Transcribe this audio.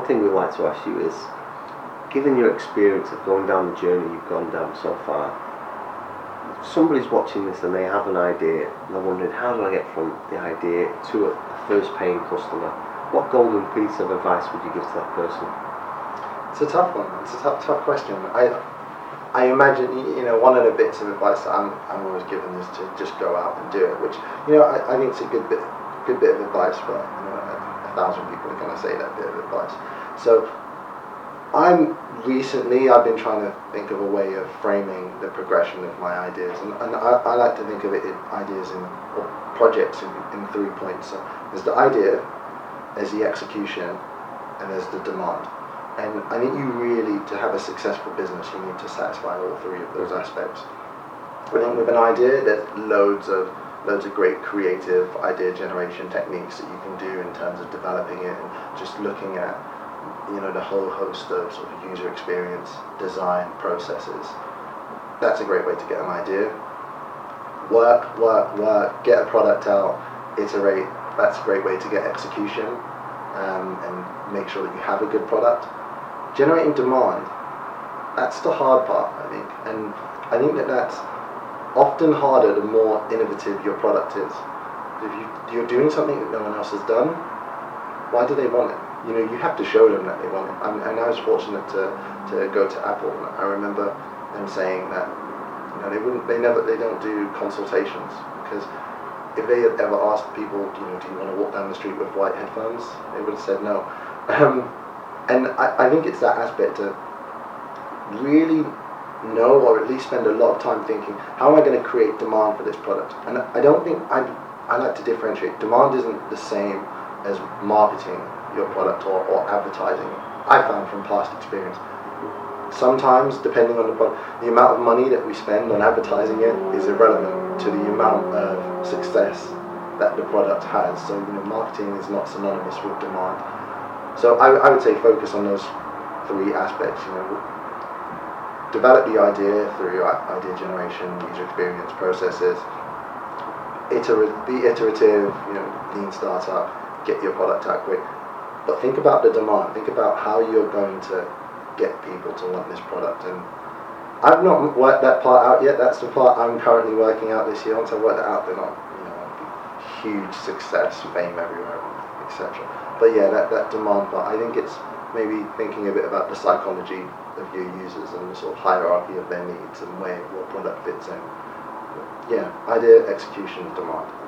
one thing we'd like to ask you is, given your experience of going down the journey you've gone down so far, if somebody's watching this and they have an idea and they're wondering, how do I get from the idea to a first paying customer? What golden piece of advice would you give to that person? It's a tough one. It's a tough question. I imagine, one of the bits of advice that I'm always given is to just go out and do it, which, I think it's a good bit of advice, but 1,000 people are going to say that bit of advice. So I've been trying to think of a way of framing the progression of my ideas, and I like to think of it in ideas or projects in 3 points. So there's the idea, there's the execution, and there's the demand. And I think to have a successful business, you need to satisfy all 3 of those aspects. I think with an idea, there's loads of great creative idea generation techniques that you can do in terms of developing it and just looking at the whole host of sort of user experience, design, processes. That's a great way to get an idea. Work, get a product out, iterate. That's a great way to get execution and make sure that you have a good product. Generating demand, that's the hard part, I think. And I think that's often harder the more innovative your product is. If you're doing something that no one else has done, why do they want it? You have to show them that they want it. And I was fortunate to go to Apple, and I remember them saying that they don't do consultations, because if they had ever asked people, do you want to walk down the street with white headphones, they would have said no. And I think it's that aspect to really know, or at least spend a lot of time thinking, how am I going to create demand for this product? And I don't think I like to differentiate. Demand isn't the same as marketing your product or advertising. I found from past experience, sometimes depending on the product, the amount of money that we spend on advertising it is irrelevant to the amount of success that the product has. So marketing is not synonymous with demand. So I would say focus on those 3 aspects. Develop the idea through idea generation, user experience, processes. Be iterative. Lean startup. Get your product out quick. But think about the demand. Think about how you're going to get people to want this product. And I've not worked that part out yet. That's the part I'm currently working out this year. Once I've worked it out, then I'll huge success, fame everywhere, etc. But yeah, that demand part, I think it's maybe thinking a bit about the psychology of your users and the sort of hierarchy of their needs and what product fits in. But yeah, idea, execution, demand.